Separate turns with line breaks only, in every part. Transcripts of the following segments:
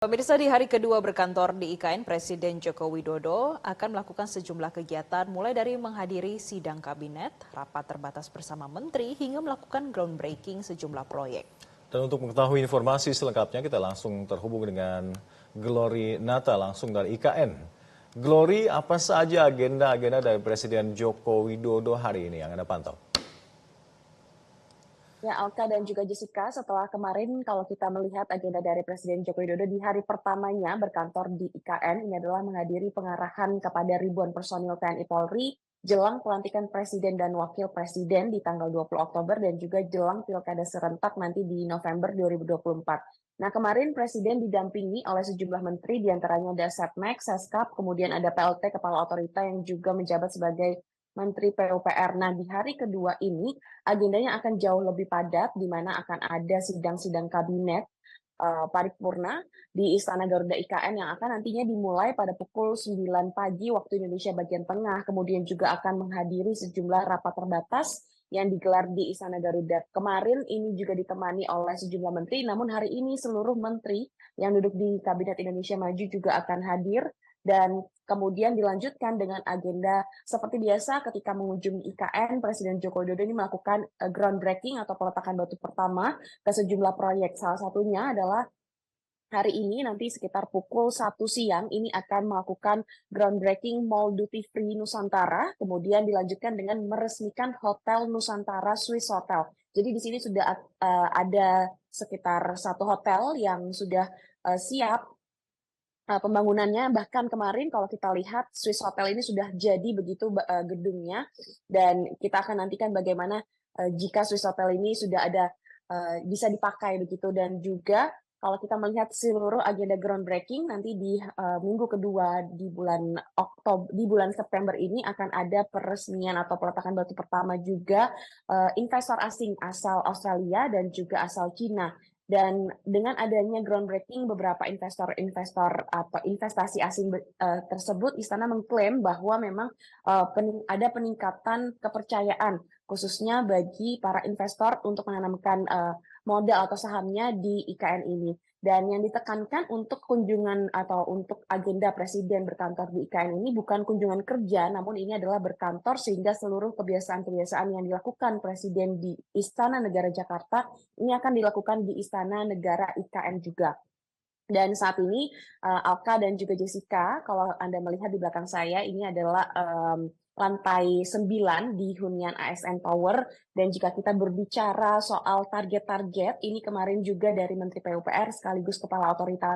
Pemirsa, di hari kedua berkantor di IKN, Presiden Joko Widodo akan melakukan sejumlah kegiatan mulai dari menghadiri sidang kabinet, rapat terbatas bersama menteri, hingga melakukan groundbreaking sejumlah proyek.
Dan untuk mengetahui informasi selengkapnya kita langsung terhubung dengan Glory Nata langsung dari IKN. Glory, apa saja agenda-agenda dari Presiden Joko Widodo hari ini yang Anda pantau?
Ya, Alka dan juga Jessica, setelah kemarin kalau kita melihat agenda dari Presiden Joko Widodo di hari pertamanya berkantor di IKN, ini adalah menghadiri pengarahan kepada ribuan personil TNI Polri jelang pelantikan Presiden dan Wakil Presiden di tanggal 20 Oktober dan juga jelang Pilkada serentak nanti di November 2024. Nah, kemarin Presiden didampingi oleh sejumlah menteri, diantaranya ada Setnek, Seskap, kemudian ada PLT Kepala Otorita yang juga menjabat sebagai Menteri PUPR. Nah, di hari kedua ini agendanya akan jauh lebih padat, di mana akan ada sidang-sidang kabinet paripurna di Istana Garuda IKN yang akan nantinya dimulai pada pukul 9 pagi waktu Indonesia bagian tengah. Kemudian juga akan menghadiri sejumlah rapat terbatas yang digelar di Istana Garuda. Kemarin ini juga ditemani oleh sejumlah menteri, namun hari ini seluruh menteri yang duduk di Kabinet Indonesia Maju juga akan hadir dan kemudian dilanjutkan dengan agenda seperti biasa ketika mengunjungi IKN, Presiden Joko Widodo ini melakukan groundbreaking atau peletakan batu pertama ke sejumlah proyek. Salah satunya adalah hari ini nanti sekitar pukul 1 siang ini akan melakukan groundbreaking Mall Duty Free Nusantara, kemudian dilanjutkan dengan meresmikan Hotel Nusantara Swiss Hotel. Jadi di sini sudah ada sekitar 1 hotel yang sudah siap pembangunannya. Bahkan kemarin kalau kita lihat Swiss Hotel ini sudah jadi begitu gedungnya, dan kita akan nantikan bagaimana jika Swiss Hotel ini sudah ada bisa dipakai begitu. Dan juga kalau kita melihat seluruh agenda groundbreaking nanti di minggu kedua di bulan September ini akan ada peresmian atau peletakan batu pertama juga investor asing asal Australia dan juga asal Cina. Dan dengan adanya groundbreaking beberapa investor-investor atau investasi asing tersebut, Istana mengklaim bahwa memang ada peningkatan kepercayaan khususnya bagi para investor untuk menanamkan modal atau sahamnya di IKN ini. Dan yang ditekankan untuk kunjungan atau untuk agenda Presiden berkantor di IKN ini bukan kunjungan kerja, namun ini adalah berkantor sehingga seluruh kebiasaan-kebiasaan yang dilakukan Presiden di Istana Negara Jakarta ini akan dilakukan di Istana Negara IKN juga. Dan saat ini Alka dan juga Jessica, kalau Anda melihat di belakang saya, ini adalah lantai 9 di hunian ASN Tower. Dan jika kita berbicara soal target-target, ini kemarin juga dari Menteri PUPR sekaligus Kepala Otorita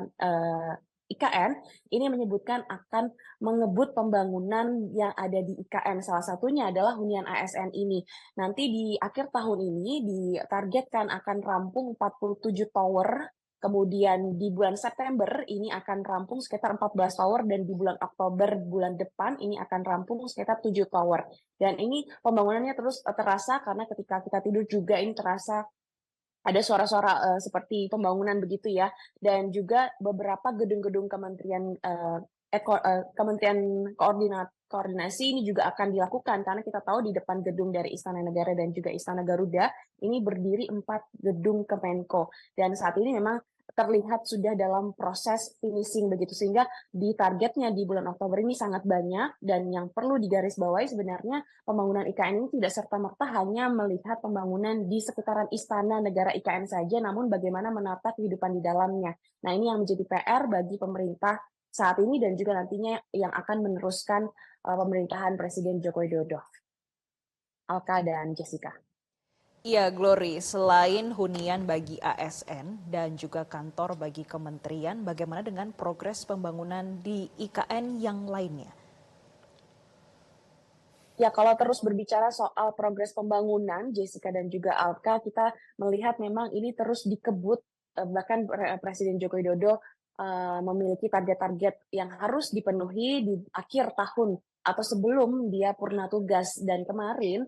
IKN, ini menyebutkan akan mengebut pembangunan yang ada di IKN. Salah satunya adalah hunian ASN ini. Nanti di akhir tahun ini ditargetkan akan rampung 47 tower. Kemudian di bulan September ini akan rampung sekitar 14 tower, dan di bulan Oktober bulan depan ini akan rampung sekitar 7 tower. Dan ini pembangunannya terus terasa karena ketika kita tidur juga ini terasa ada suara-suara seperti pembangunan begitu ya. Dan juga beberapa gedung-gedung Kementerian Koordinasi ini juga akan dilakukan, karena kita tahu di depan gedung dari Istana Negara dan juga Istana Garuda ini berdiri 4 gedung Kemenko, dan saat ini memang terlihat sudah dalam proses finishing begitu, sehingga di targetnya di bulan Oktober ini sangat banyak. Dan yang perlu digarisbawahi sebenarnya pembangunan IKN ini tidak serta-merta hanya melihat pembangunan di sekitaran Istana Negara IKN saja, namun bagaimana menata kehidupan di dalamnya. Nah, ini yang menjadi PR bagi pemerintah saat ini dan juga nantinya yang akan meneruskan pemerintahan Presiden Joko Widodo. Alka dan Jessica.
Iya, Glory, selain hunian bagi ASN dan juga kantor bagi kementerian, bagaimana dengan progres pembangunan di IKN yang lainnya?
Ya, kalau terus berbicara soal progres pembangunan, Jessica dan juga Alka, kita melihat memang ini terus dikebut, bahkan Presiden Joko Widodo memiliki target-target yang harus dipenuhi di akhir tahun atau sebelum dia purna tugas. Dan kemarin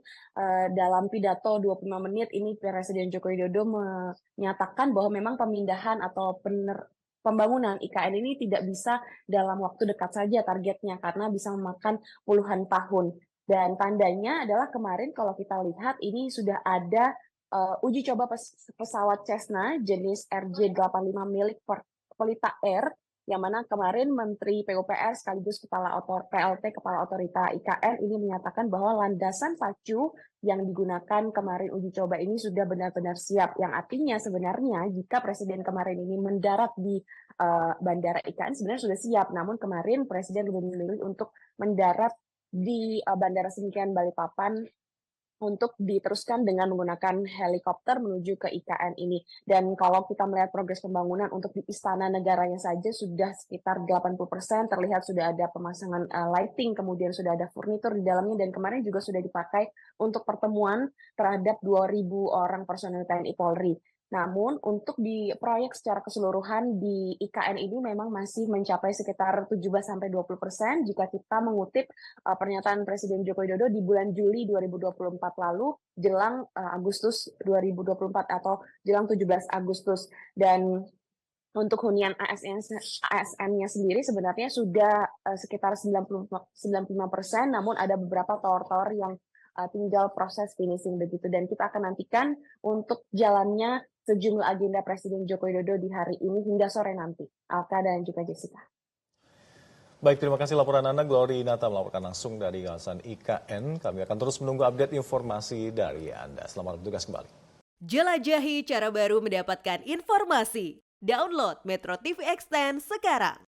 dalam pidato 25 menit ini Presiden Joko Widodo menyatakan bahwa memang pemindahan atau pembangunan IKN ini tidak bisa dalam waktu dekat saja targetnya, karena bisa memakan puluhan tahun. Dan tandanya adalah kemarin kalau kita lihat ini sudah ada uji coba pesawat Cessna jenis RJ85 milik Pelita Air, yang mana kemarin Menteri PUPR sekaligus PLT Kepala Otorita IKN ini menyatakan bahwa landasan pacu yang digunakan kemarin uji coba ini sudah benar-benar siap. Yang artinya sebenarnya jika Presiden kemarin ini mendarat di Bandara IKN sebenarnya sudah siap. Namun kemarin Presiden lebih memilih untuk mendarat di Bandara Sedikian Balikpapan untuk diteruskan dengan menggunakan helikopter menuju ke IKN ini. Dan kalau kita melihat progres pembangunan untuk di Istana Negaranya saja sudah sekitar 80%, terlihat sudah ada pemasangan lighting, kemudian sudah ada furnitur di dalamnya, dan kemarin juga sudah dipakai untuk pertemuan terhadap 2.000 orang personel TNI Polri. Namun untuk di proyek secara keseluruhan di IKN ini memang masih mencapai sekitar 17-20% jika kita mengutip pernyataan Presiden Joko Widodo di bulan Juli 2024 lalu jelang Agustus 2024 atau jelang 17 Agustus. Dan untuk hunian ASN-nya sendiri sebenarnya sudah sekitar 95%, namun ada beberapa tower-tower yang tinggal proses finishing begitu. Dan kita akan nantikan untuk jalannya sejumlah agenda Presiden Joko Widodo di hari ini hingga sore nanti. Alka dan juga Jessica.
Baik, terima kasih laporan Anda. Glory Nata melaporkan langsung dari kawasan IKN. Kami akan terus menunggu update informasi dari Anda. Selamat bertugas kembali.
Jelajahi cara baru mendapatkan informasi. Download Metro TV Extend sekarang.